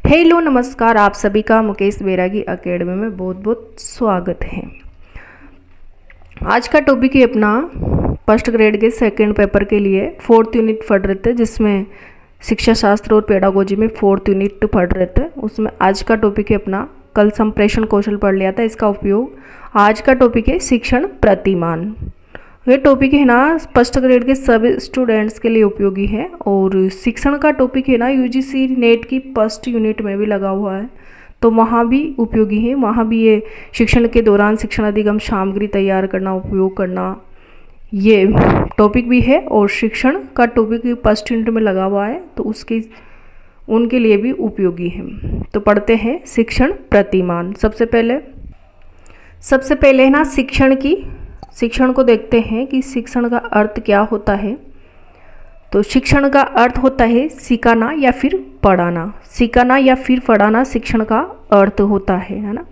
Hello नमस्कार, आप सभी का मुकेश बैरागी एकेडमी में बहुत बहुत स्वागत है। आज का टॉपिक है अपना फर्स्ट ग्रेड के सेकंड पेपर के लिए फोर्थ यूनिट पढ़ रहे थे, जिसमें शिक्षा शास्त्र और पेडागोजी में फोर्थ यूनिट पढ़ रहे थे। उसमें आज का टॉपिक है अपना, कल संप्रेषण कौशल पढ़ लिया था, इसका उपयोग। आज का टॉपिक है शिक्षण प्रतिमान। ये टॉपिक है ना फर्स्ट ग्रेड के सभी स्टूडेंट्स के लिए उपयोगी है। और शिक्षण का टॉपिक है ना यूजीसी नेट की फर्स्ट यूनिट में भी लगा हुआ है, तो वहाँ भी उपयोगी है। वहाँ भी ये शिक्षण के दौरान शिक्षण अधिगम सामग्री तैयार करना, उपयोग करना, ये टॉपिक भी है। और शिक्षण का टॉपिक फर्स्ट यूनिट में लगा हुआ है, तो उसके उनके लिए भी उपयोगी है। तो पढ़ते हैं शिक्षण प्रतिमान। सबसे पहले है ना शिक्षण को देखते हैं कि शिक्षण का अर्थ क्या होता है। तो शिक्षण का अर्थ होता है सिखाना या फिर पढ़ाना। सिखाना या फिर पढ़ाना शिक्षण का अर्थ होता है ना।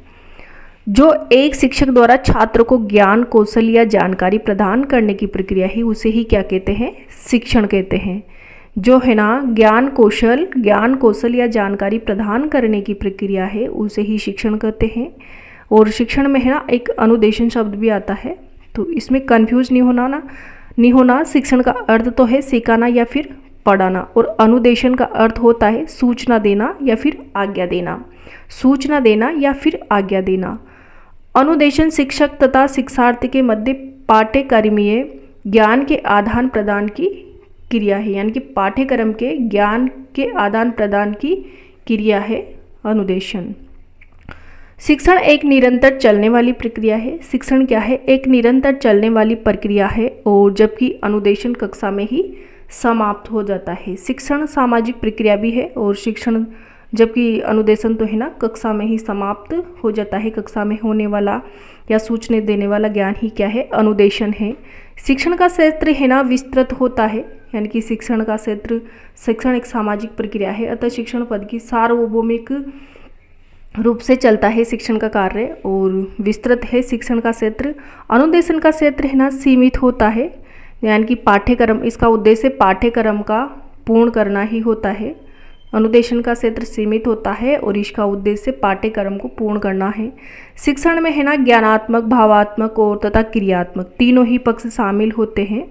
जो एक शिक्षक द्वारा छात्र को ज्ञान, कौशल या जानकारी प्रदान करने की प्रक्रिया है, उसे ही क्या कहते हैं? शिक्षण कहते हैं। जो है ना ज्ञान कौशल या जानकारी प्रदान करने की प्रक्रिया है, उसे ही शिक्षण कहते हैं। और शिक्षण में है ना एक अनुदेशन शब्द भी आता है, तो इसमें कंफ्यूज नहीं होना। शिक्षण का अर्थ तो है सिखाना या फिर पढ़ाना, और अनुदेशन का अर्थ होता है सूचना देना या फिर आज्ञा देना। सूचना देना या फिर आज्ञा देना। अनुदेशन शिक्षक तथा शिक्षार्थी के मध्य पाठ्यक्रमीय ज्ञान के आदान प्रदान की क्रिया है, यानी कि पाठ्यक्रम के ज्ञान के आदान प्रदान की क्रिया है अनुदेशन। शिक्षण एक निरंतर चलने वाली प्रक्रिया है। शिक्षण क्या है? एक निरंतर चलने वाली प्रक्रिया है, और जबकि अनुदेशन कक्षा में ही समाप्त हो जाता है। शिक्षण सामाजिक प्रक्रिया भी है, और शिक्षण जबकि अनुदेशन तो है ना कक्षा में ही समाप्त हो जाता है। कक्षा में होने वाला या सूचना देने वाला ज्ञान ही क्या है? अनुदेशन है। शिक्षण का क्षेत्र है ना विस्तृत होता है, यानी कि शिक्षण का क्षेत्र, शिक्षण एक सामाजिक प्रक्रिया है, अतः शिक्षण पद की सार्वभौमिक रूप से चलता है शिक्षण का कार्य, और विस्तृत है शिक्षण का क्षेत्र। अनुदेशन का क्षेत्र है ना सीमित होता है, यानी कि पाठ्यक्रम, इसका उद्देश्य पाठ्यक्रम का पूर्ण करना ही होता है। अनुदेशन का क्षेत्र सीमित होता है और इसका उद्देश्य पाठ्यक्रम को पूर्ण करना है। शिक्षण में है ना ज्ञानात्मक, भावात्मक और तथा क्रियात्मक तीनों ही पक्ष शामिल होते हैं।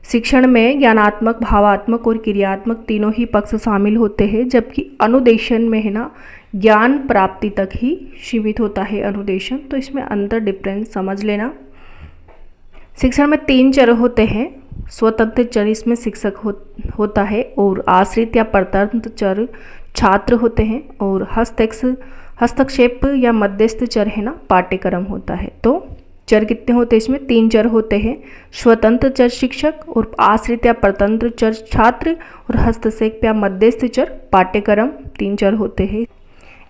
शिक्षण में ज्ञानात्मक, भावात्मक और क्रियात्मक तीनों ही पक्ष शामिल होते हैं, जबकि अनुदेशन में है ना ज्ञान प्राप्ति तक ही सीमित होता है अनुदेशन। तो इसमें अंतर डिफरेंस समझ लेना। शिक्षण में 3 चर होते हैं। स्वतंत्र चर इसमें शिक्षक होता है, और आश्रित या परतंत्र चर छात्र होते हैं, और हस्तक्षेप या मध्यस्थ चर है ना पाठ्यक्रम होता है। तो चर कितने होते हैं? इसमें 3 चर होते हैं। स्वतंत्र चर शिक्षक, और आश्रित या परतंत्र चर छात्र, और हस्तक्षेप या मध्यस्थ चर पाठ्यक्रम, 3 चर होते हैं।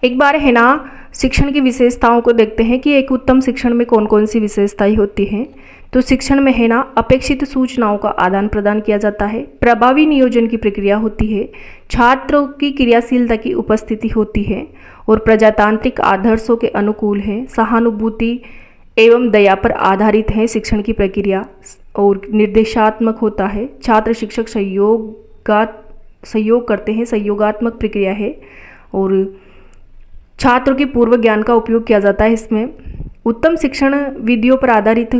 एक बार है ना शिक्षण की विशेषताओं को देखते हैं कि एक उत्तम शिक्षण में कौन कौन सी विशेषताएं होती हैं। तो शिक्षण में है ना अपेक्षित सूचनाओं का आदान प्रदान किया जाता है, प्रभावी नियोजन की प्रक्रिया होती है, छात्रों की क्रियाशीलता की उपस्थिति होती है, और प्रजातांत्रिक आदर्शों के अनुकूल है, सहानुभूति एवं दया पर आधारित है शिक्षण की प्रक्रिया, और निर्देशात्मक होता है। छात्र शिक्षक सहयोग करते हैं, सहयोगात्मक प्रक्रिया है, और छात्रों के पूर्व ज्ञान का उपयोग किया जाता है। इसमें उत्तम शिक्षण विधियों पर आधारित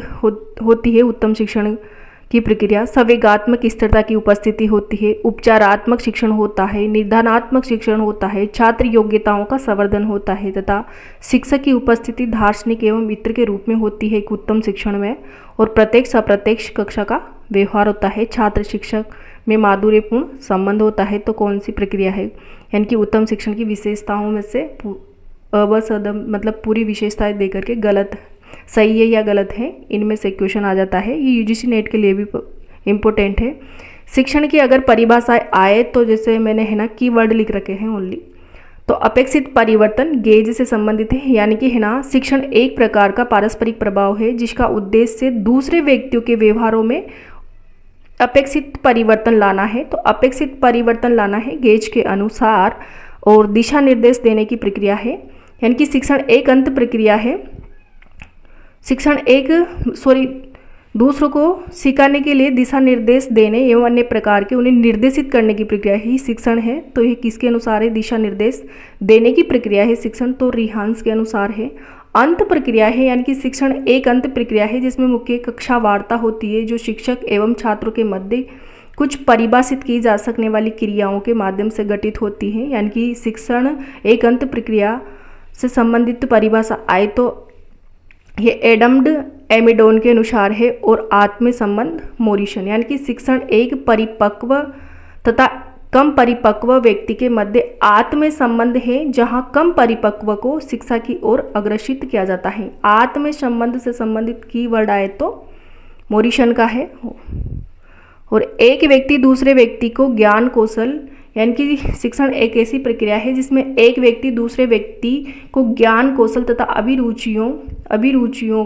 होती है। उत्तम शिक्षण की प्रक्रिया संवेगात्मक स्थिरता की उपस्थिति होती है, उपचारात्मक शिक्षण होता है, निर्धारणात्मक शिक्षण होता है, छात्र योग्यताओं का संवर्धन होता है, तथा शिक्षक की उपस्थिति दार्शनिक एवं मित्र के रूप में होती है एक उत्तम शिक्षण में, और प्रत्यक्ष अप्रत्यक्ष कक्षा का व्यवहार होता है। छात्र शिक्षक में माधुर्यपूर्ण संबंध होता है। तो कौन सी प्रक्रिया है? यानी कि उत्तम शिक्षण की विशेषताओं में से मतलब पूरी विशेषताएं देकर के गलत, सही है या गलत है, इनमें से क्वेश्चन आ जाता है। ये यूजीसी नेट के लिए भी इम्पोर्टेंट है। शिक्षण की अगर परिभाषाएं आए तो जैसे मैंने है ना कीवर्ड लिख रखे हैं ओनली। तो अपेक्षित परिवर्तन गेज से संबंधित है, यानी कि है ना शिक्षण एक प्रकार का पारस्परिक प्रभाव है जिसका उद्देश्य दूसरे व्यक्तियों के व्यवहारों में अपेक्षित परिवर्तन लाना है। तो अपेक्षित परिवर्तन लाना है गेज के अनुसार, और दिशा निर्देश देने की प्रक्रिया है, यानी कि शिक्षण एक अंत प्रक्रिया है। दूसरों को सिखाने के लिए दिशा निर्देश देने एवं अन्य प्रकार के उन्हें निर्देशित करने की प्रक्रिया ही शिक्षण है। तो ये किसके अनुसार है? दिशा निर्देश देने की प्रक्रिया है शिक्षण, तो रिहांस के अनुसार है। अंत प्रक्रिया है, यानी कि शिक्षण एक अंत प्रक्रिया है जिसमें मुख्य कक्षा वार्ता होती है जो शिक्षक एवं छात्रों के मध्य कुछ परिभाषित की जा सकने वाली क्रियाओं के माध्यम से गठित होती है। यानी कि शिक्षण एक अंत प्रक्रिया से संबंधित परिभाषा आए तो ये एडम्ड एमिडोन के अनुसार है और आत्म संबंध मोरिसन, यानी कि शिक्षण एक परिपक्व तथा कम परिपक्व व्यक्ति के मध्य आत्म संबंध है जहां कम परिपक्व को शिक्षा की ओर अग्रसित किया जाता है। आत्म संबंध से संबंधित कीवर्ड आए तो मोरिसन का है। और एक व्यक्ति दूसरे व्यक्ति को ज्ञान कौशल, यानी कि शिक्षण एक ऐसी प्रक्रिया है जिसमें एक व्यक्ति दूसरे व्यक्ति को ज्ञान कौशल तथा अभिरुचियों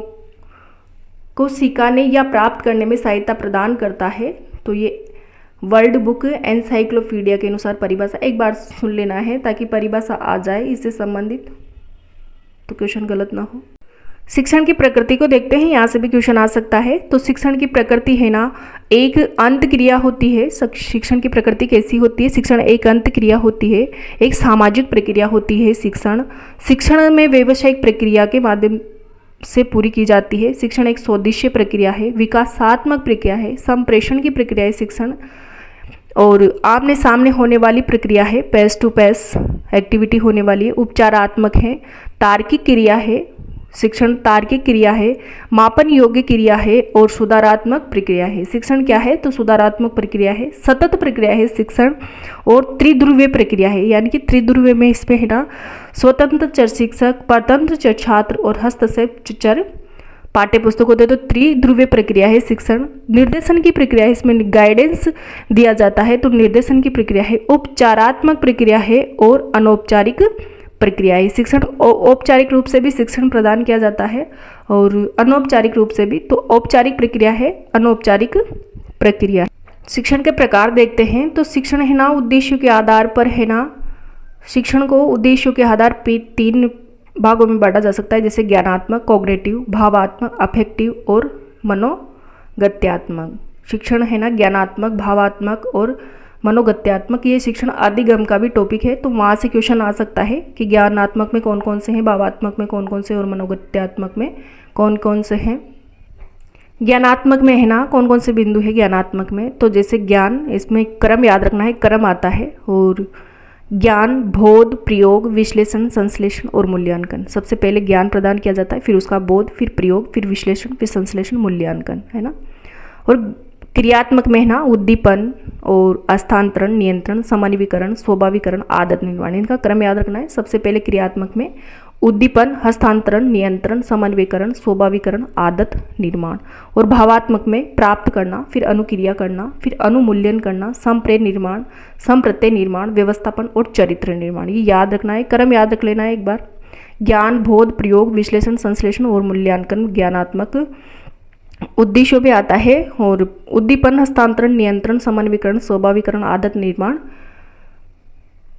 को सिखाने या प्राप्त करने में सहायता प्रदान करता है। तो ये वर्ल्ड बुक एनसाइक्लोपीडिया के अनुसार परिभाषा एक बार सुन लेना है ताकि परिभाषा आ जाए इससे संबंधित, तो क्वेश्चन गलत ना हो। शिक्षण की प्रकृति को देखते हैं, यहाँ से भी क्वेश्चन आ सकता है। तो शिक्षण की प्रकृति है ना, एक अंत क्रिया होती है। शिक्षण की प्रकृति कैसी होती है? शिक्षण एक अंत क्रिया होती है, एक सामाजिक प्रक्रिया होती है। शिक्षण में व्यावसायिक प्रक्रिया के माध्यम से पूरी की जाती है। शिक्षण एक स्वदेशीय प्रक्रिया है, विकासात्मक प्रक्रिया है, संप्रेषण की प्रक्रिया है शिक्षण, और आमने सामने होने वाली प्रक्रिया है, पेस टू पेस एक्टिविटी होने वाली है, उपचारात्मक है, तार्किक क्रिया है। शिक्षण तार्किक क्रिया है, मापन योग्य क्रिया है और सुधारात्मक प्रक्रिया है। शिक्षण क्या है? तो सुधारात्मक प्रक्रिया है, सतत प्रक्रिया है शिक्षण, और त्रिध्रुवीय प्रक्रिया है। यानी कि त्रिध्रुवीय में इसमें है ना स्वतंत्र चर शिक्षक, परतंत्र चर छात्र और हस्तक्षेप चर पाठ्य पुस्तक होते। तो त्रिध्रुवीय प्रक्रिया है शिक्षण। निर्देशन की प्रक्रिया है, इसमें गाइडेंस दिया जाता है, तो निर्देशन की प्रक्रिया है। उपचारात्मक प्रक्रिया है और अनौपचारिक प्रक्रिया है। शिक्षण औपचारिक रूप से भी शिक्षण प्रदान किया जाता है और अनौपचारिक रूप से भी। तो औपचारिक प्रक्रिया है, अनौपचारिक प्रक्रिया। शिक्षण के प्रकार देखते हैं, तो शिक्षण है ना उद्देश्यों के आधार पर है ना, शिक्षण को उद्देश्यों के आधार पर 3 भागों में बांटा जा सकता है, जैसे ज्ञानात्मक, कॉग्निटिव, भावात्मक, अफेक्टिव और मनोगत्यात्मक। शिक्षण है ना ज्ञानात्मक, भावात्मक और मनोगत्यात्मक, ये शिक्षण अधिगम का भी टॉपिक है। तो वहाँ से क्वेश्चन आ सकता है कि ज्ञानात्मक में कौन कौन से हैं, भावात्मक में कौन कौन से और मनोगत्यात्मक में कौन कौन से हैं। ज्ञानात्मक में है ना कौन कौन से बिंदु है ज्ञानात्मक में? तो जैसे ज्ञान, इसमें क्रम याद रखना है, क्रम आता है। और ज्ञान, बोध, प्रयोग, विश्लेषण, संश्लेषण और मूल्यांकन। सबसे पहले ज्ञान प्रदान किया जाता है, फिर उसका बोध, फिर प्रयोग, फिर विश्लेषण, फिर संश्लेषण, मूल्यांकन, है ना। और क्रियात्मक में है ना उद्दीपन और हस्तांतरण, नियंत्रण, समानीकरण, स्वाभाविकरण, आदत निर्माण, इनका क्रम याद रखना है। सबसे पहले क्रियात्मक में उद्दीपन, हस्तांतरण, नियंत्रण, समन्वयकरण, स्वाभाविकरण, आदत निर्माण। और भावात्मक में प्राप्त करना, फिर अनुक्रिया करना, फिर अनुमूल्यन करना, संप्रेय निर्माण, संप्रत्यय निर्माण, व्यवस्थापन और चरित्र निर्माण। ये याद रखना है, क्रम याद रख लेना है एक बार। ज्ञान, बोध, प्रयोग, विश्लेषण, संश्लेषण और मूल्यांकन ज्ञानात्मक उद्देश्यों पे आता है। और उद्दीपन, हस्तांतरण, नियंत्रण, समन्वयकरण, स्वाभाविकरण, आदत निर्माण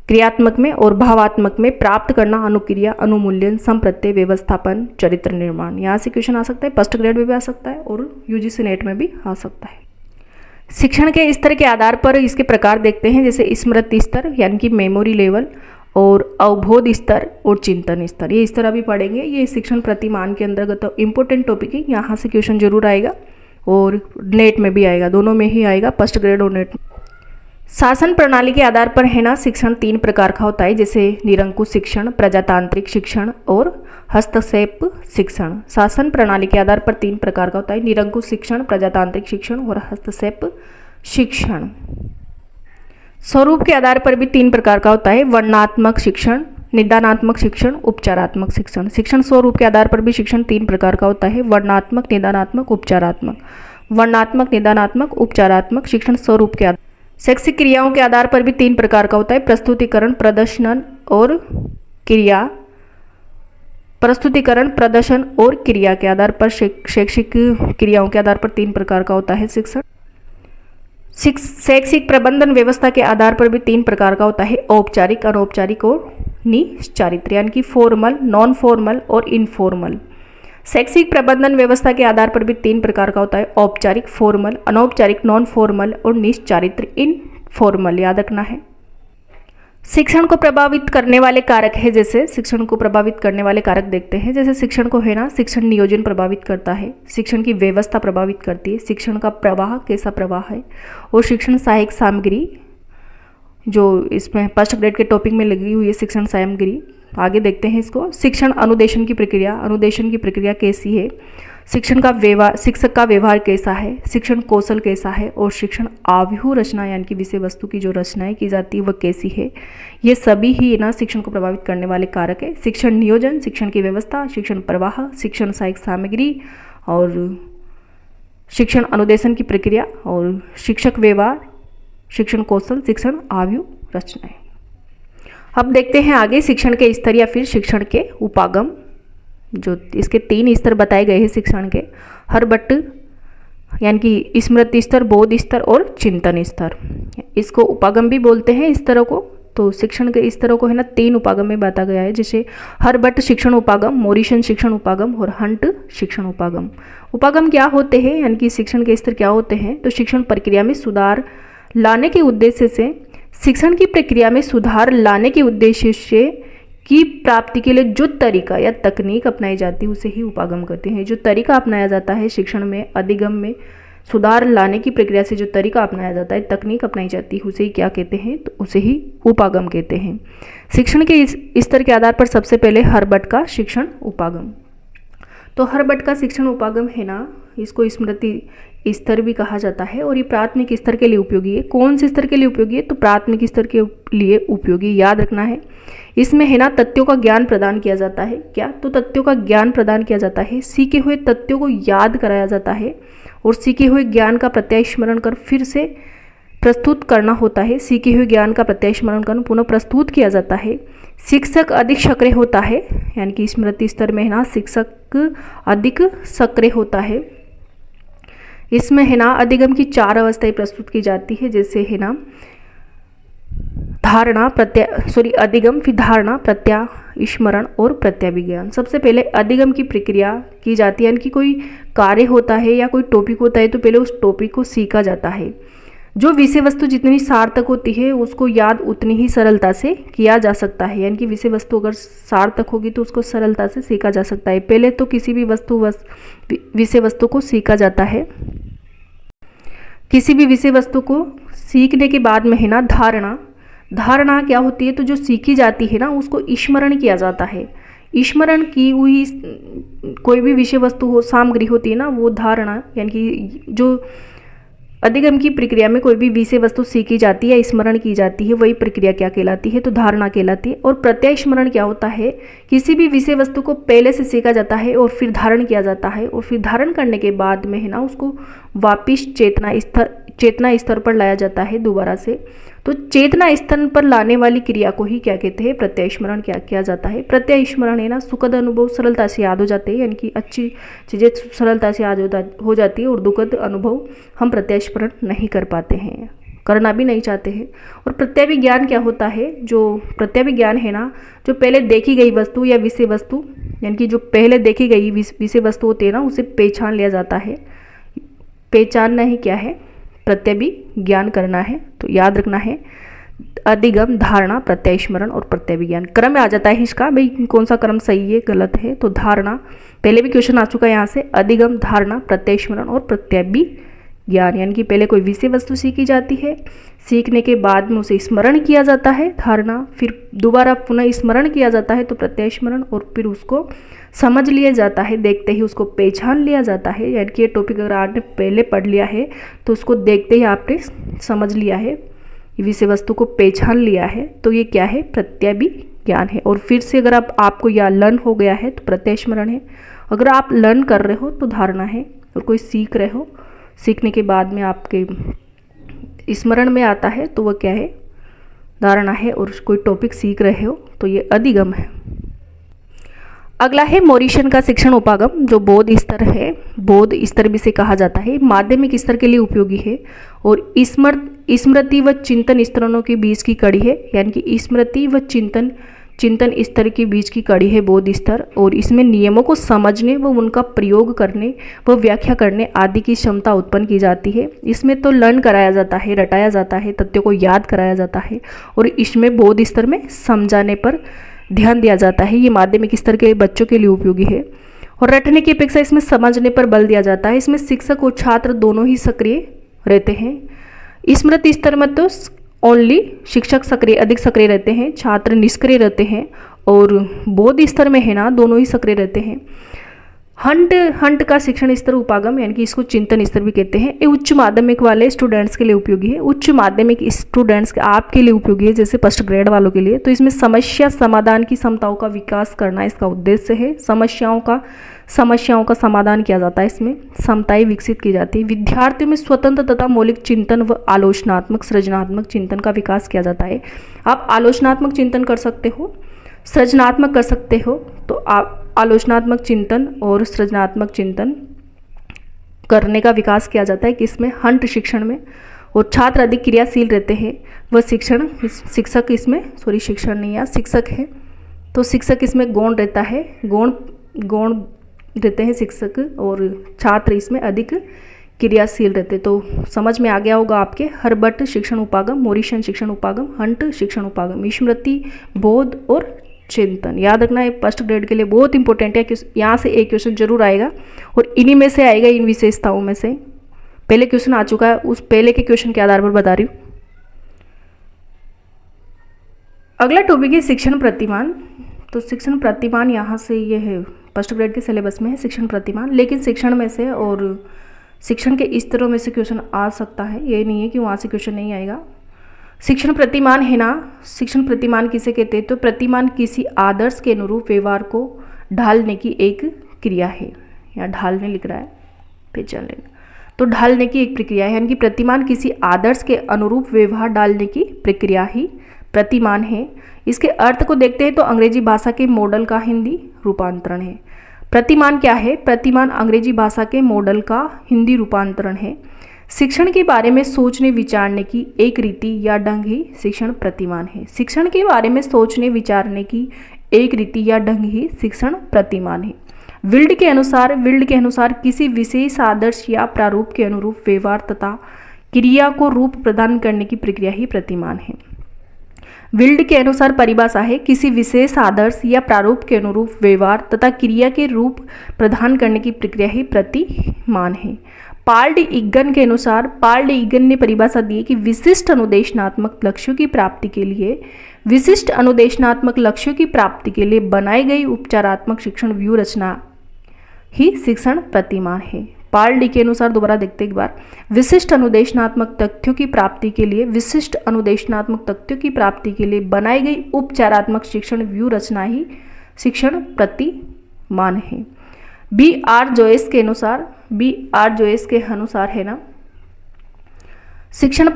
क्रियात्मक में, और भावात्मक में प्राप्त करना, अनुक्रिया, अनुमूल्यन, संप्रत्यय, व्यवस्थापन, चरित्र निर्माण। यहाँ से क्वेश्चन आ सकता है, फर्स्ट ग्रेड में भी आ सकता है और यूजीसी नेट में भी आ सकता है। शिक्षण के स्तर के आधार पर इसके प्रकार देखते हैं, जैसे स्मृति स्तर यानी कि मेमोरी लेवल, और अवबोध स्तर और चिंतन स्तर। ये स्तर अभी पढ़ेंगे, ये शिक्षण प्रतिमान के अंतर्गत इम्पोर्टेंट टॉपिक है। यहाँ से क्वेश्चन जरूर आएगा और नेट में भी आएगा, दोनों में ही आएगा, फर्स्ट ग्रेड और नेट। शासन प्रणाली के आधार पर है ना शिक्षण 3 प्रकार का होता है, जैसे निरंकुश शिक्षण, प्रजातांत्रिक शिक्षण और हस्तक्षेप शिक्षण। शासन प्रणाली के आधार पर 3 प्रकार का होता है, निरंकुश शिक्षण, प्रजातांत्रिक शिक्षण और हस्तक्षेप शिक्षण। स्वरूप के आधार पर भी 3 प्रकार का होता है, वर्णनात्मक शिक्षण, निदानात्मक शिक्षण, उपचारात्मक शिक्षण। शिक्षण स्वरूप के आधार पर भी शिक्षण 3 प्रकार का होता है, वर्णनात्मक, निदानात्मक, उपचारात्मक। वर्णनात्मक, निदानात्मक, उपचारात्मक शिक्षण स्वरूप के आधार। शैक्षिक क्रियाओं के आधार पर भी 3 प्रकार का होता है, प्रस्तुतिकरण, प्रदर्शन और क्रिया। प्रस्तुतिकरण, प्रदर्शन और क्रिया के आधार पर शैक्षिक क्रियाओं के आधार पर 3 प्रकार का होता है शिक्षण। शैक्षिक प्रबंधन व्यवस्था के आधार पर भी 3 प्रकार का होता है, औपचारिक, अनौपचारिक और निश्चारित्र, यानी कि फॉर्मल, नॉन फॉर्मल और इनफॉर्मल। शैक्षिक प्रबंधन व्यवस्था के आधार पर भी 3 प्रकार का होता है, औपचारिक फॉर्मल, अनौपचारिक नॉन फॉर्मल और निश्चारित्र इनफॉर्मल, याद रखना है। शिक्षण को प्रभावित करने वाले कारक है, जैसे शिक्षण को प्रभावित करने वाले कारक देखते हैं। जैसे शिक्षण को है ना, शिक्षण नियोजन प्रभावित करता है, शिक्षण की व्यवस्था प्रभावित करती है, शिक्षण का प्रवाह कैसा प्रवाह है, और शिक्षण सहायक सामग्री जो इसमें फर्स्ट ग्रेड के टॉपिक में लगी हुई है शिक्षण सामग्री। आगे देखते हैं इसको। शिक्षण अनुदेशन की प्रक्रिया, अनुदेशन की प्रक्रिया कैसी है, शिक्षण का व्यवहार, शिक्षक का व्यवहार कैसा है, शिक्षण कौशल कैसा है, और शिक्षण आव्यूह रचना यानी कि विषय वस्तु की जो रचनाएं की जाती है वह कैसी है। ये सभी ही ना शिक्षण को प्रभावित करने वाले कारक है। शिक्षण नियोजन, शिक्षण की व्यवस्था, शिक्षण प्रवाह, शिक्षण सहायक सामग्री और शिक्षण अनुदेशन की प्रक्रिया और शिक्षक व्यवहार, शिक्षण कौशल, शिक्षण आव्यूह रचनाएं। अब देखते हैं आगे शिक्षण के स्तर या फिर शिक्षण के उपागम। जो इसके 3 स्तर बताए गए हैं शिक्षण के, हरबट्ट यानी कि स्मृति स्तर, बोध स्तर और चिंतन स्तर। इसको उपागम भी बोलते हैं इस तरह को। तो शिक्षण के इस तरह को है ना 3 उपागम में बांटा गया है, जैसे हरबट्ट शिक्षण उपागम, मोरिसन शिक्षण उपागम और हंट शिक्षण उपागम। उपागम क्या होते हैं यानी कि शिक्षण के स्तर क्या होते हैं, तो शिक्षण प्रक्रिया में सुधार लाने के उद्देश्य से, शिक्षण की प्रक्रिया में सुधार लाने के उद्देश्य से की प्राप्ति के लिए जो तरीका या तकनीक अपनाई जाती है उसे ही उपागम कहते हैं। जो तरीका अपनाया जाता है शिक्षण में, अधिगम में सुधार लाने की प्रक्रिया से जो तरीका अपनाया जाता है, तकनीक अपनाई जाती है, उसे ही क्या कहते हैं, तो उसे ही उपागम कहते हैं। शिक्षण के इस स्तर के आधार पर सबसे पहले हरबट्ट का शिक्षण उपागम। तो हरबट्ट का शिक्षण उपागम है ना, इसको स्मृति स्तर भी कहा जाता है और ये प्राथमिक स्तर के लिए उपयोगी है। कौन से स्तर के लिए उपयोगी है, तो प्राथमिक स्तर के लिए उपयोगी, याद रखना है। इसमें है ना तथ्यों का ज्ञान प्रदान किया जाता है। क्या, तो तथ्यों का ज्ञान प्रदान किया जाता है, सीखे हुए तथ्यों को याद कराया जाता है और सीखे हुए ज्ञान का प्रत्यास्मरण कर फिर से प्रस्तुत करना होता है। सीखे हुए ज्ञान का प्रत्यास्मरण कर पुनः प्रस्तुत किया जाता है। शिक्षक अधिक सक्रिय होता है, यानी कि स्मृति स्तर में है ना शिक्षक अधिक सक्रिय होता है। इसमें है ना अधिगम की 4 अवस्थाएं प्रस्तुत की जाती है, जैसे है ना धारणा, अधिगम, फिर धारणा, प्रत्यास्मरण और प्रत्याभिज्ञान। सबसे पहले अधिगम की प्रक्रिया की जाती है, यानी कि कोई कार्य होता है या कोई टॉपिक होता है तो पहले उस टॉपिक को सीखा जाता है। जो विषय वस्तु जितनी सार्थक होती है उसको याद उतनी ही सरलता से किया जा सकता है, यानी कि विषय वस्तु अगर सार्थक होगी तो उसको सरलता से सीखा जा सकता है। पहले तो किसी भी विषय वस्तु को सीखा जाता है। किसी भी विषय वस्तु को सीखने के बाद में है ना धारणा क्या होती है, तो जो सीखी जाती है ना उसको स्मरण किया जाता है। स्मरण की हुई कोई भी विषय वस्तु हो, सामग्री होती है ना, वो धारणा, यानी कि जो अधिगम की प्रक्रिया में कोई भी विषय वस्तु सीखी जाती है, स्मरण की जाती है, वही प्रक्रिया क्या कहलाती है, तो धारणा कहलाती है। और प्रत्यास्मरण क्या होता है, किसी भी विषय वस्तु को पहले से सीखा जाता है और फिर धारण किया जाता है और फिर धारण करने के बाद में है ना उसको वापिस चेतना स्तर पर लाया जाता है दोबारा से। तो चेतना स्तर पर लाने वाली क्रिया को ही क्या कहते हैं, प्रत्यास्मरण क्या किया जाता है। प्रत्यास्मरण है ना सुखद अनुभव सरलता से याद हो जाते हैं, यानी कि अच्छी चीज़ें सरलता से याद हो जाती है और दुखद अनुभव हम प्रत्यास्मरण नहीं कर पाते हैं, करना भी नहीं चाहते हैं। और प्रत्याभिज्ञान क्या होता है, जो प्रत्याभिज्ञान है ना, जो पहले देखी गई वस्तु या विषय वस्तु, यानी कि जो पहले देखी गई विषय वस्तु होती है ना उसे पहचान लिया जाता है। पहचानना ही क्या है, प्रत्याभिज्ञान करना है। तो याद रखना है अधिगम, धारणा, प्रत्यास्मरण और प्रत्याभिज्ञान। क्रम आ जाता है इसका, भाई कौन सा क्रम सही है गलत है। तो धारणा, पहले भी क्वेश्चन आ चुका है यहाँ से, अधिगम, धारणा, प्रत्यास्मरण और प्रत्याभिज्ञान, यानी कि पहले कोई विषय वस्तु सीखी जाती है, सीखने के बाद में उसे स्मरण किया जाता है धारणा, फिर दोबारा पुनः स्मरण किया जाता है तो प्रत्यास्मरण, और फिर उसको समझ लिया जाता है, देखते ही उसको पहचान लिया जाता है। यानी कि ये टॉपिक अगर आपने पहले पढ़ लिया है तो उसको देखते ही आपने समझ लिया है, विषय वस्तु को पहचान लिया है, तो ये क्या है, प्रत्याभिज्ञान है। और फिर से अगर आपको यह लर्न हो गया है तो प्रत्यास्मरण है। अगर आप लर्न कर रहे हो तो धारणा है, और कोई सीख रहे हो, सीखने के बाद में आपके स्मरण में आता है तो वह क्या है, धारणा है। और कोई टॉपिक सीख रहे हो तो ये अधिगम है। अगला है मोरिसन का शिक्षण उपागम, जो बोध स्तर है, बोध स्तर भी से कहा जाता है, माध्यमिक स्तर के लिए उपयोगी है और स्मृति व चिंतन स्तरों के बीच की कड़ी है, यानी कि स्मृति व चिंतन चिंतन स्तर के बीच की कड़ी है बोध स्तर, और इसमें नियमों को समझने व उनका प्रयोग करने व व्याख्या करने आदि की क्षमता उत्पन्न की जाती है। इसमें तो लर्न कराया जाता है, रटाया जाता है, तथ्यों को याद कराया जाता है, और इसमें बोध स्तर में समझाने पर ध्यान दिया जाता है। ये माध्यमिक स्तर के बच्चों के लिए उपयोगी है, और रटने की अपेक्षा इसमें समझने पर बल दिया जाता है। इसमें शिक्षक और छात्र दोनों ही सक्रिय रहते हैं। स्मृति स्तर में तो ओनली शिक्षक सक्रिय, अधिक सक्रिय रहते हैं, छात्र निष्क्रिय रहते हैं, और बोध स्तर में है ना दोनों ही सक्रिय रहते हैं। हंट का शिक्षण स्तर उपागम, यानी कि इसको चिंतन स्तर भी कहते हैं। ये उच्च माध्यमिक वाले स्टूडेंट्स के लिए उपयोगी है, उच्च माध्यमिक स्टूडेंट्स आपके लिए उपयोगी है, जैसे फर्स्ट ग्रेड वालों के लिए। तो इसमें समस्या समाधान की क्षमताओं का विकास करना इसका उद्देश्य है। समस्याओं का समाधान किया जाता है, इसमें क्षमताएं विकसित की जाती है। विद्यार्थियों में स्वतंत्र तथा मौलिक चिंतन व आलोचनात्मक सृजनात्मक चिंतन का विकास किया जाता है। आप आलोचनात्मक चिंतन कर सकते हो, सृजनात्मक कर सकते हो। तो आप आलोचनात्मक चिंतन और सृजनात्मक चिंतन करने का विकास किया जाता है किसमें, हंट शिक्षण में। और छात्र अधिक क्रियाशील रहते हैं, वह शिक्षक इसमें शिक्षण नहीं है, शिक्षक है, तो शिक्षक इसमें गौण रहता है, गौण रहते हैं शिक्षक, और छात्र इसमें अधिक क्रियाशील रहते। तो समझ में आ गया होगा आपके, हर्बट शिक्षण उपागम, मोरिशन शिक्षण उपागम, हंट शिक्षण उपागम, स्मृति, बोध और चिंतन। याद रखना है, फर्स्ट ग्रेड के लिए बहुत इंपॉर्टेंट है। यहाँ से एक क्वेश्चन जरूर आएगा, और इन्हीं में से आएगा, इन विशेषताओं में से। पहले क्वेश्चन आ चुका है, उस पहले के क्वेश्चन के आधार पर बता रही हूँ। अगला टॉपिक है शिक्षण प्रतिमान। तो शिक्षण प्रतिमान यहाँ से ये है, फर्स्ट ग्रेड के सिलेबस में है शिक्षण प्रतिमान, लेकिन शिक्षण में से और शिक्षण के स्तरों में से क्वेश्चन आ सकता है, ये नहीं है कि वहाँ से क्वेश्चन नहीं आएगा। शिक्षण प्रतिमान है ना, शिक्षण प्रतिमान किसे कहते हैं, तो प्रतिमान किसी आदर्श के अनुरूप व्यवहार को ढालने की एक क्रिया है। या ढालने लिख रहा है, पहचान लेना, तो ढालने की एक प्रक्रिया है, यानी कि प्रतिमान किसी आदर्श के अनुरूप व्यवहार डालने की प्रक्रिया ही प्रतिमान है। इसके अर्थ को देखते हैं तो अंग्रेजी भाषा के मॉडल का हिंदी रूपांतरण है। प्रतिमान क्या है, प्रतिमान अंग्रेजी भाषा के मॉडल का हिंदी रूपांतरण है। शिक्षण के बारे में सोचने विचारने की एक रीति या ढंग ही शिक्षण प्रतिमान है। शिक्षण के बारे में सोचने विचारने की एक रीति या ढंग ही शिक्षण प्रतिमान है। विल्ड के अनुसार किसी विशेष आदर्श या प्रारूप के अनुरूप व्यवहार तथा क्रिया को रूप प्रदान करने की प्रक्रिया ही प्रतिमान है। विल्ड के अनुसार परिभाषा है, किसी विशेष आदर्श या प्रारूप के अनुरूप व्यवहार तथा क्रिया के रूप प्रदान करने की प्रक्रिया ही प्रतिमान है। पार्ल डी इगन के अनुसार, पार्ल डी इगन ने परिभाषा दी कि विशिष्ट अनुदेशनात्मक लक्ष्यों की प्राप्ति के लिए बनाई गई उपचारात्मक शिक्षण व्यू रचना ही शिक्षण प्रतिमान है। पार्ल डी के अनुसार, दोबारा देखते एक बार, विशिष्ट अनुदेशनात्मक तथ्यों की प्राप्ति के लिए बनाई गई उपचारात्मक शिक्षण व्यू रचना ही शिक्षण प्रतिमान है। बी आर जोइस के अनुसार है ना, शिक्षण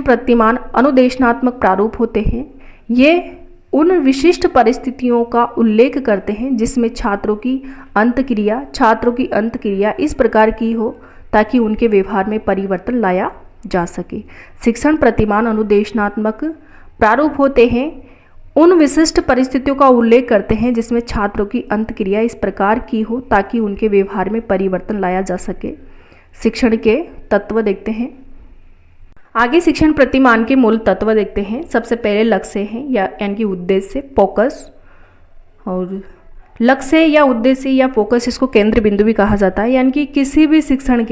प्रतिमान अनुदेशनात्मक प्रारूप होते हैं। ये उन विशिष्ट परिस्थितियों का उल्लेख करते हैं जिसमें छात्रों की अंतक्रिया इस प्रकार की हो ताकि उनके व्यवहार में परिवर्तन लाया जा सके। शिक्षण प्रतिमान अनुदेशनात्मक प्रारूप होते हैं, उन विशिष्ट परिस्थितियों का उल्लेख करते हैं जिसमें छात्रों की अंतक्रिया इस प्रकार की हो ताकि उनके व्यवहार में परिवर्तन लाया जा सके। शिक्षण के तत्व देखते हैं आगे। शिक्षण प्रतिमान के मूल तत्व देखते हैं। सबसे पहले लक्ष्य है, यानी कि उद्देश्य, फोकस। और लक्ष्य या उद्देश्य या फोकस, इसको केंद्र बिंदु भी कहा जाता है, यानी कि किसी भी शिक्षण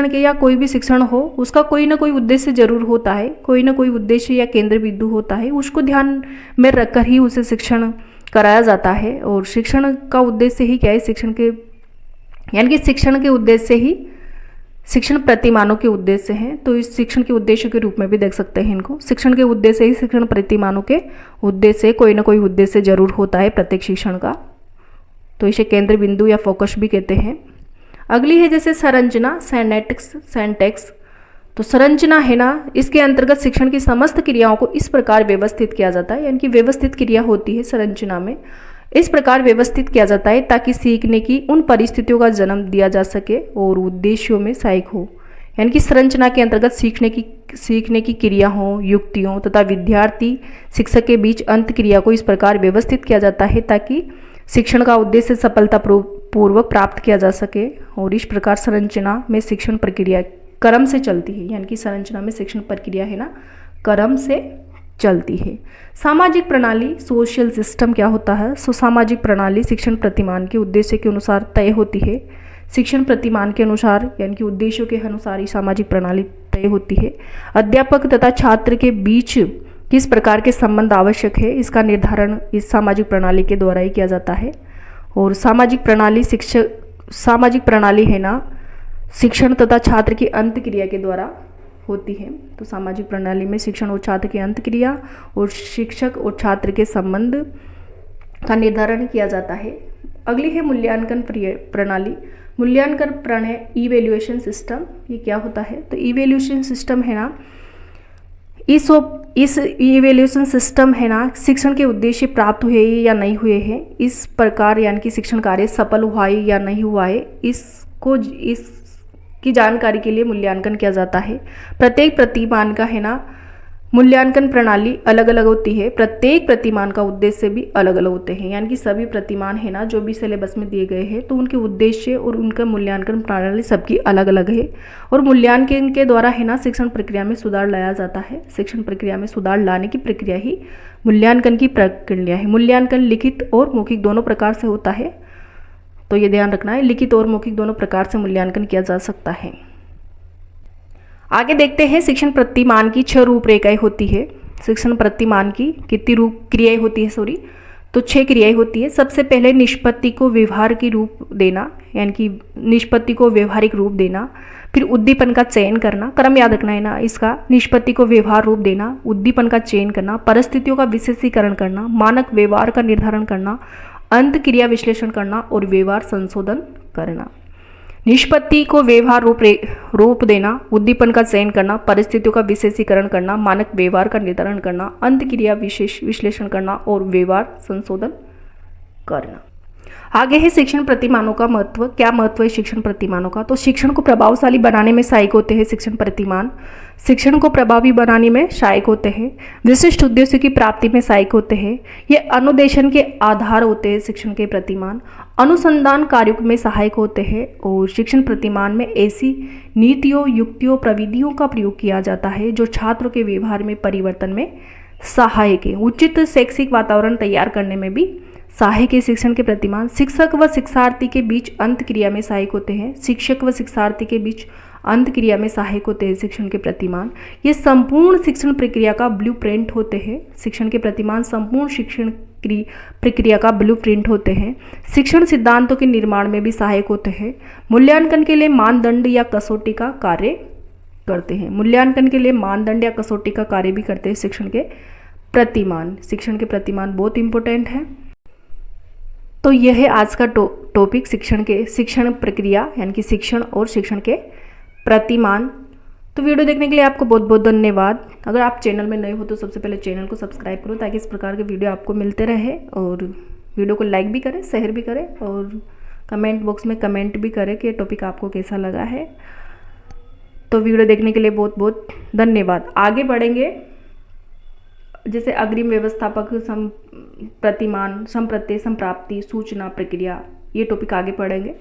के या कोई भी शिक्षण हो, उसका कोई ना कोई उद्देश्य जरूर होता है, कोई ना कोई उद्देश्य या केंद्र बिंदु होता है, उसको ध्यान में रखकर ही उसे शिक्षण कराया जाता है। और शिक्षण का उद्देश्य ही क्या है, यानी कि शिक्षण के उद्देश्य ही शिक्षण प्रतिमानों के उद्देश्य हैं। तो इस शिक्षण के उद्देश्य के रूप में भी देख सकते हैं इनको। शिक्षण के उद्देश्य ही शिक्षण प्रतिमानों के उद्देश्य, कोई ना कोई उद्देश्य जरूर होता है प्रत्येक शिक्षण का, तो इसे केंद्र बिंदु या फोकस भी कहते हैं। अगली है जैसे संरचना, सेंटेक्स। तो संरचना है ना, इसके अंतर्गत शिक्षण की समस्त क्रियाओं को इस प्रकार व्यवस्थित किया जाता है, यानी कि व्यवस्थित क्रिया होती है संरचना में, इस प्रकार व्यवस्थित किया जाता है ताकि सीखने की उन परिस्थितियों का जन्म दिया जा सके और उद्देश्यों में सहायक हो। यानी कि संरचना के अंतर्गत सीखने की सीखने की क्रिया हो, युक्तियों तथा विद्यार्थी शिक्षक के बीच अंत क्रिया को इस प्रकार व्यवस्थित किया जाता है ताकि शिक्षण का उद्देश्य सफलतापूर्वक प्राप्त किया जा सके। और इस प्रकार संरचना में शिक्षण प्रक्रिया क्रम से चलती है, यानी कि संरचना में शिक्षण प्रक्रिया है ना क्रम से चलती है। सामाजिक प्रणाली सोशल सिस्टम क्या होता है? सामाजिक प्रणाली शिक्षण प्रतिमान के उद्देश्य के अनुसार तय होती है। शिक्षण प्रतिमान के अनुसार यानी कि उद्देश्यों के अनुसार ही सामाजिक प्रणाली तय होती है। अध्यापक तथा छात्र के बीच किस प्रकार के संबंध आवश्यक है, इसका निर्धारण इस सामाजिक प्रणाली के द्वारा ही किया जाता है। और सामाजिक प्रणाली है ना शिक्षण तथा छात्र की अंत क्रिया के द्वारा होती है। तो सामाजिक प्रणाली में शिक्षण और छात्र की अंत क्रिया और शिक्षक और छात्र के संबंध का निर्धारण किया जाता है। अगली है मूल्यांकन प्रणाली। मूल्यांकन प्रणाली इवैल्यूएशन सिस्टम, ये क्या होता है? तो इवैल्यूएशन सिस्टम है ना इस इवैल्यूएशन सिस्टम है ना शिक्षण के उद्देश्य प्राप्त हुए या नहीं हुए हैं, इस प्रकार यानी कि शिक्षण कार्य सफल हुआ है या नहीं हुआ है, इसकी जानकारी के लिए मूल्यांकन किया जाता है। प्रत्येक प्रतिमान का है ना मूल्यांकन प्रणाली अलग अलग होती है। प्रत्येक प्रतिमान का उद्देश्य भी अलग अलग होते हैं, यानी कि सभी प्रतिमान है ना जो भी सिलेबस में दिए गए हैं तो उनके उद्देश्य और उनका मूल्यांकन प्रणाली सबकी अलग अलग है। और मूल्यांकन के द्वारा है ना शिक्षण प्रक्रिया में सुधार लाया जाता है। शिक्षण प्रक्रिया में सुधार लाने की प्रक्रिया ही मूल्यांकन की प्रक्रिया है। मूल्यांकन लिखित और मौखिक दोनों प्रकार से होता है, तो ये ध्यान रखना है, लिखित और मौखिक दोनों प्रकार से मूल्यांकन किया जा सकता है। आगे देखते हैं शिक्षण प्रतिमान की 6 रूपरेखाएं होती है। शिक्षण प्रतिमान की कितनी क्रियाएं होती है तो 6 क्रियाएं होती है। सबसे पहले निष्पत्ति को व्यवहार की रूप देना, यानी कि निष्पत्ति को व्यवहारिक रूप देना। फिर उद्दीपन का चयन करना, क्रम याद रखना है ना इसका, निष्पत्ति को व्यवहार रूप देना, उद्दीपन का चयन करना, परिस्थितियों का विशेषीकरण करना, मानक व्यवहार का निर्धारण करना, अंत क्रिया विश्लेषण करना और व्यवहार संशोधन करना। निष्पत्ति को व्यवहार रूप देना, उद्दीपन का चयन करना, परिस्थितियों का विशेषीकरण करना, मानक व्यवहार का निर्धारण करना, अंत क्रिया विश्लेषण करना और व्यवहार संशोधन करना। आगे है शिक्षण प्रतिमानों का महत्व। क्या महत्व है शिक्षण प्रतिमानों का? तो शिक्षण को प्रभावशाली बनाने में सहायक होते हैं शिक्षण प्रतिमान। शिक्षण को प्रभावी बनाने में सहायक होते हैं, विशिष्ट उद्देश्यों की प्राप्ति में सहायक होते हैं। ये अनुदेशन के आधार होते हैं शिक्षण के प्रतिमान। अनुसंधान कार्यों में सहायक होते हैं और शिक्षण प्रतिमान में ऐसी नीतियों, युक्तियों, प्रविधियों का प्रयोग किया जाता है जो छात्रों के व्यवहार में परिवर्तन में सहायक है। उचित शैक्षिक वातावरण तैयार करने में भी सहायक है शिक्षण के प्रतिमान। शिक्षक व शिक्षार्थी के बीच अंत क्रिया में सहायक होते हैं। शिक्षक व शिक्षार्थी के बीच अंत क्रिया में सहायक होते हैं शिक्षण के प्रतिमान। ये संपूर्ण शिक्षण प्रक्रिया का ब्लूप्रिंट होते हैं। शिक्षण के प्रतिमान संपूर्ण शिक्षण प्रक्रिया का ब्लूप्रिंट होते हैं। शिक्षण सिद्धांतों के निर्माण में भी सहायक होते हैं। मूल्यांकन के लिए मानदंड या कसौटी का कार्य करते हैं। मूल्यांकन के लिए मानदंड या कसौटी का कार्य भी करते हैं शिक्षण के प्रतिमान। शिक्षण के प्रतिमान बहुत इंपॉर्टेंट है। तो यह है आज का टॉपिक शिक्षण प्रक्रिया, यानी कि शिक्षण और शिक्षण के प्रतिमान। तो वीडियो देखने के लिए आपको बहुत बहुत धन्यवाद। अगर आप चैनल में नए हो तो सबसे पहले चैनल को सब्सक्राइब करो ताकि इस प्रकार के वीडियो आपको मिलते रहे, और वीडियो को लाइक भी करें, शेयर भी करें और कमेंट बॉक्स में कमेंट भी करें कि टॉपिक आपको कैसा लगा है। तो वीडियो देखने के लिए बहुत बहुत धन्यवाद। आगे बढ़ेंगे, जैसे अग्रिम व्यवस्थापक, प्रतिमान, संप्रत्यय, संप्राप्ति, सूचना प्रक्रिया, ये टॉपिक आगे पढ़ेंगे।